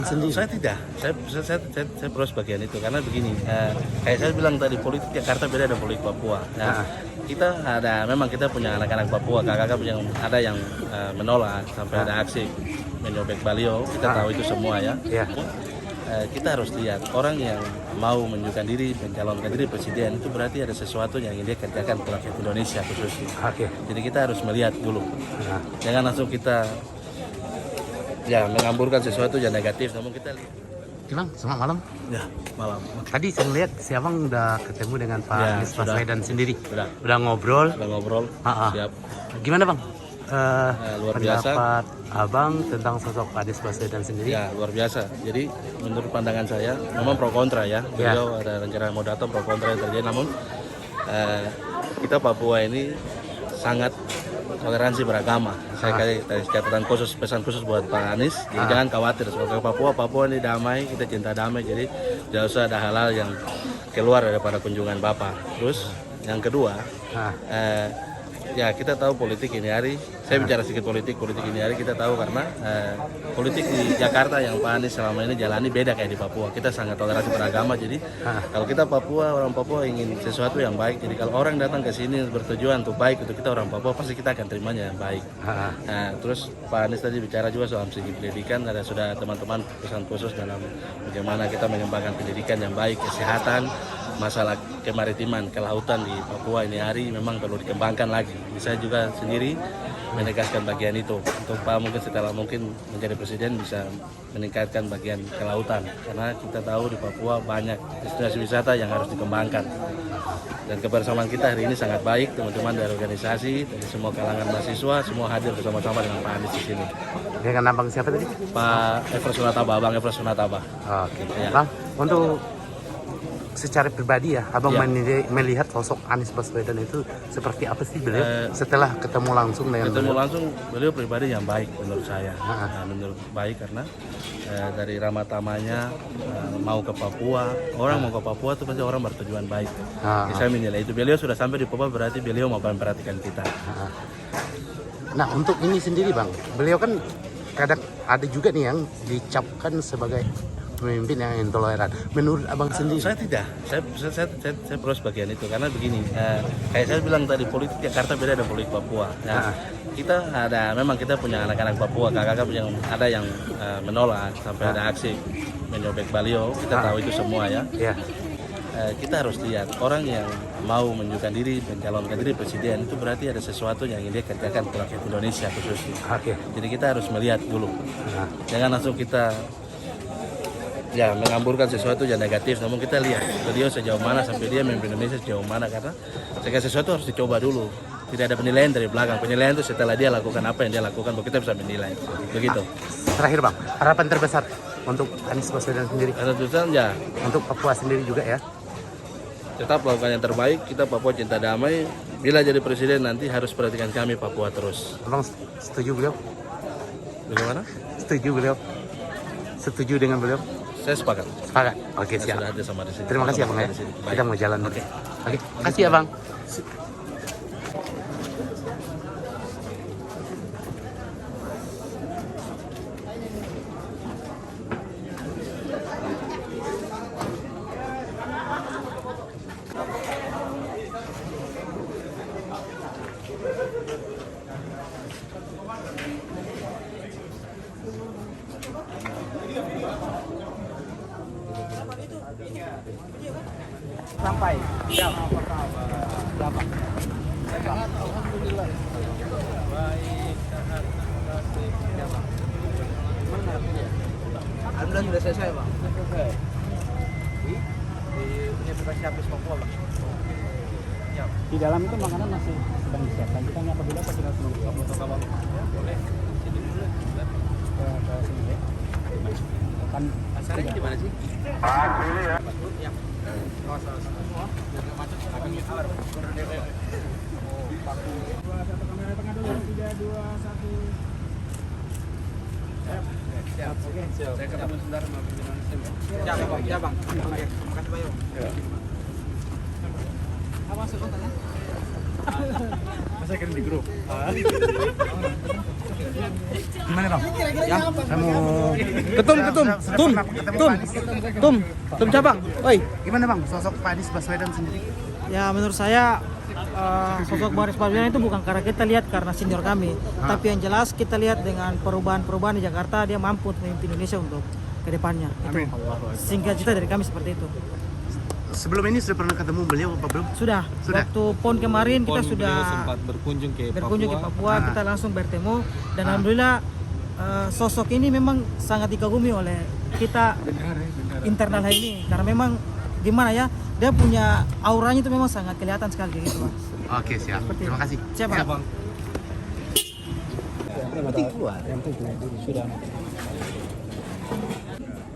Sendiri. Saya tidak, saya pro bagian itu karena begini, kayak saya bilang tadi politik Jakarta beda dengan politik Papua. Nah, kita memang kita punya anak-anak Papua, kakak-kakak yang ada yang menolak sampai ada aksi menyobek baliho, kita tahu itu semua ya. Kita harus lihat orang yang mau menunjukkan diri, mencalonkan diri presiden itu berarti ada sesuatu yang ingin dia kerjakan untuk rakyat Indonesia khususnya. Jadi kita harus melihat dulu, jangan langsung kita mengamburkan sesuatu yang negatif, namun kita lihat. Bang, selamat malam. Ya, malam. Tadi saya lihat si Abang udah ketemu dengan Pak Anies Baswedan sendiri. Udah ngobrol. Siap. Gimana Bang? Luar biasa. Pendapat Abang tentang sosok Anies Baswedan sendiri? Ya, luar biasa. Jadi menurut pandangan saya, memang pro kontra ya. Beliau ada rencana mau datang, pro kontra yang terjadi. Namun kita Papua ini sangat toleransi beragama. Saya kasih catatan khusus, pesan khusus buat Pak Anies. Jadi jangan khawatir sebagai Papua ini damai, kita cinta damai. Jadi tidak usah ada hal-hal yang keluar daripada kunjungan Bapak. Terus yang kedua, ya kita tahu politik ini hari. Saya bicara sedikit politik ini hari kita tahu karena politik di Jakarta yang Pak Anies selama ini jalani beda kayak di Papua. Kita sangat toleransi beragama. Jadi kalau kita orang Papua ingin sesuatu yang baik. Jadi kalau orang datang ke sini bertujuan untuk baik untuk kita orang Papua, pasti kita akan terimanya yang baik. Nah, terus Pak Anies tadi bicara juga soal segi pendidikan. Ada sudah teman-teman pesan khusus dalam bagaimana kita mengembangkan pendidikan yang baik, kesehatan, masalah kemaritiman, kelautan di Papua ini hari memang perlu dikembangkan lagi. Saya juga sendiri menegaskan bagian itu untuk Pak mungkin setelah mungkin menjadi presiden bisa meningkatkan bagian kelautan karena kita tahu di Papua banyak destinasi wisata yang harus dikembangkan dan kebersamaan kita hari ini sangat baik, teman-teman dari organisasi dari semua kalangan mahasiswa semua hadir bersama-sama dengan Pak Anies di sini. Dengan Abang siapa tadi? Pak Efra Sunataba, Bang Efra Sunataba. Oke. Bang, untuk secara pribadi ya, Abang melihat sosok Anies Baswedan itu seperti apa sih beliau setelah ketemu langsung dengan beliau pribadi yang baik menurut saya. Menurut baik karena dari ramah tamahnya mau ke Papua, orang mau ke Papua itu pasti orang bertujuan baik. Saya menilai itu beliau sudah sampai di Papua berarti beliau mau memperhatikan kita. Nah, untuk ini sendiri Bang, beliau kan kadang ada juga nih yang dicapkan sebagai pemimpin yang intoleran. Menurut Abang sendiri? Saya tidak. Saya pro bagian itu karena begini. Kayak saya bilang tadi politik Jakarta beda dengan politik Papua. Nah, kita memang kita punya anak-anak Papua, kakak-kakak yang ada yang menolak sampai ada aksi menyobek baliho. Kita tahu itu semua ya. Kita harus lihat orang yang mau menunjukkan diri, mencalonkan diri presiden itu berarti ada sesuatu yang ingin dia kerjakan untuk rakyat Indonesia khususnya. Jadi kita harus melihat dulu. Jangan langsung kita mengamburkan sesuatu yang negatif, namun kita lihat beliau sejauh mana sampai dia memimpin Indonesia sejauh mana karena segala sesuatu harus dicoba dulu. Tidak ada penilaian dari belakang. Penilaian itu setelah dia lakukan apa yang dia lakukan, baru kita bisa menilai. Begitu. Terakhir Bang, harapan terbesar untuk Anies Baswedan sendiri? Untuk Papua sendiri juga ya. Tetap lakukan yang terbaik. Kita Papua cinta damai. Bila jadi presiden nanti harus perhatikan kami Papua terus. Abang setuju beliau? Bagaimana? Setuju beliau? Setuju dengan beliau? Saya sepakat. Oke, siap. Sudah ada sama di sini. Terima kasih Abang ya. Kita mau jalan. Oke. Kasih Abang. Sampai jam berapa? Alhamdulillah. Baik, sehat, alhamdulillah sudah selesai Bang. Selesai. Di Universitas Habis Papua Bang. Di dalam itu makanan masih sedang disiapkan. Kita nyapa dulu apa tinggal tunggu? Foto Bang. Boleh. Sini dulu. Ke sini ya. Kan asalnya di mana sih? dulu ya. Ya. Semua. Jangan macet. Akan kita alar. Paku. Kamera tengah dulu. 3, 2, 1. Siap. Oke. Saya ketemu sebentar sama pimpinan SIM. Siap Bang. Ya Bang. Oke. Terima kasih Bayu. Apa masuk kontaknya? Masa kirim di grup? Gimana bang? Ya. Saya mau Ketum. Tum cabang. Oi. gimana bang sosok Pak Anies Baswedan sendiri? Ya menurut saya sosok Baris Baswedan itu bukan karena kita lihat karena senior kami, tapi yang jelas kita lihat dengan perubahan-perubahan di Jakarta dia mampu untuk memimpin Indonesia untuk kedepannya. Amin. Singkat cerita dari kami seperti itu. Sebelum ini sudah pernah ketemu beliau apa belum? Sudah. Waktu PON kemarin kita sudah sempat berkunjung ke Papua, kita langsung bertemu dan alhamdulillah sosok ini memang sangat dikagumi oleh kita internal hari ini karena memang gimana ya, dia punya auranya itu memang sangat kelihatan sekali gitu Mas. Oke siap. Seperti Terima itu. kasih. Siap, Bang. Siap. Sudah.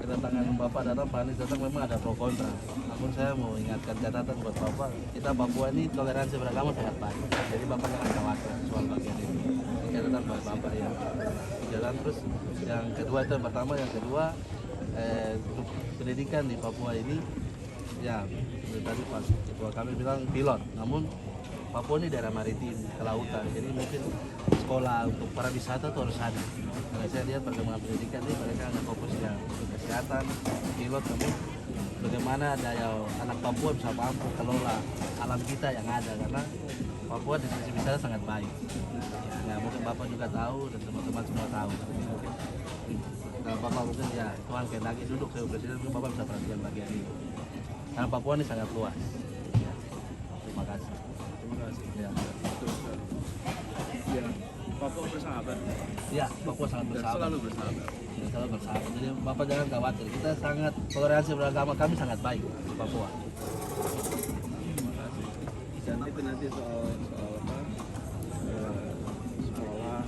Kedatangan Bapak datang, Pak Anies datang memang ada pro kontra. Namun saya mau ingatkan catatan buat Bapak, kita Papua ini toleransi beragama sangat baik. Jadi Bapak jangan khawatir soal bagian ini. Ini catatan buat Bapak ya. Jalan terus. Yang kedua itu yang pertama, yang kedua untuk pendidikan di Papua ini ya seperti tadi Pak Ketua kami bilang pilot. Namun Papua ini daerah maritim, kelautan, jadi mungkin sekolah untuk para wisata itu harus ada. Karena saya lihat perkembangan pendidikan ini mereka hanya fokus yang kesehatan, pilot, tapi bagaimana daya anak Papua bisa mampu kelola alam kita yang ada, karena Papua di sisi wisata sangat baik. Ya mungkin Bapak juga tahu dan teman-teman semua tahu. Kalau Bapak mungkin ya Tuhan lagi duduk sebagai presiden, mungkin Bapak bisa perhatikan bagian ini. Karena Papua ini sangat luas. Ya. Terima kasih. Ya. Papua bersahabat. Ya, Papua sangat bersahabat. Selalu bersahabat. Ya, selalu bersahabat. Jadi Bapak jangan khawatir. Kita sangat toleransi beragama, kami sangat baik di Papua. Dan itu nanti soal apa? Sekolah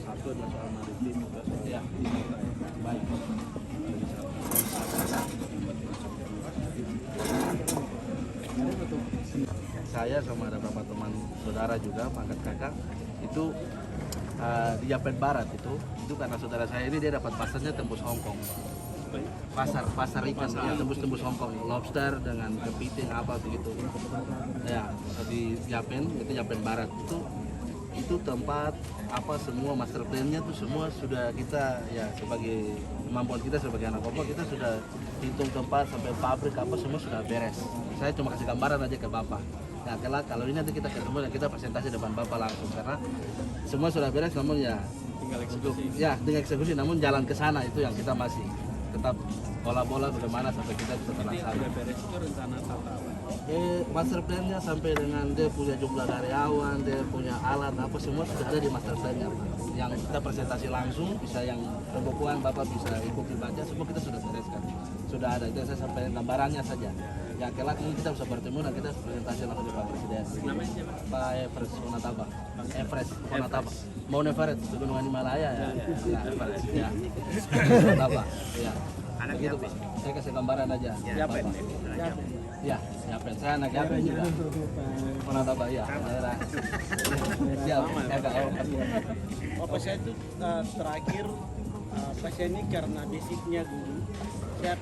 satu adalah soal maritim, juga soal Ya, baik. Saya sama ada beberapa teman saudara juga, pangkat kakak, itu di Yapen Barat itu karena saudara saya ini dia dapat pasarnya tembus Hongkong. Pasar ikan ya, tembus Hongkong, lobster dengan kepiting apa begitu. Ya, di Yapen, itu Yapen Barat itu tempat apa semua master plan-nya tuh semua sudah kita ya sebagai kemampuan kita sebagai anak Papua kita sudah hitung tempat sampai pabrik apa semua sudah beres. Saya cuma kasih gambaran aja ke Bapak. Nah, kalau ini nanti kita ketemu dan kita presentasi depan Bapak langsung karena semua sudah beres, namun ya tinggal eksekusi. ya dengan eksekusi, namun jalan ke sana itu yang kita masih tetap bola-bola bagaimana sampai kita bisa terlaksana. Udah beres itu rencana apa? Master plan-nya sampai dengan dia punya jumlah karyawan, dia punya alat apa semua sudah ada di master plan-nya. Yang kita presentasi langsung, bisa yang pembukuan Bapak bisa ikuti baca, semua kita sudah bereskan. Sudah ada, itu saya sampaikan gambarannya saja. Ya kelak mungkin kita bisa bertemu dan kita presentasi langsung di Pak Presiden. Namanya siapa? Pak Everest Konataba. Everest Konataba. Mount Everest, di Gunung Himalaya ya. Ya, Everest. Ya. Konataba. Ya. Anak gitu, Pak. Saya kasih gambaran aja. Yapen. Ya, Yapen. Saya anak Yapen juga. Konataba ya. Daerah. Siap. Oh, pasien itu terakhir pasien ini karena basicnya guru, saya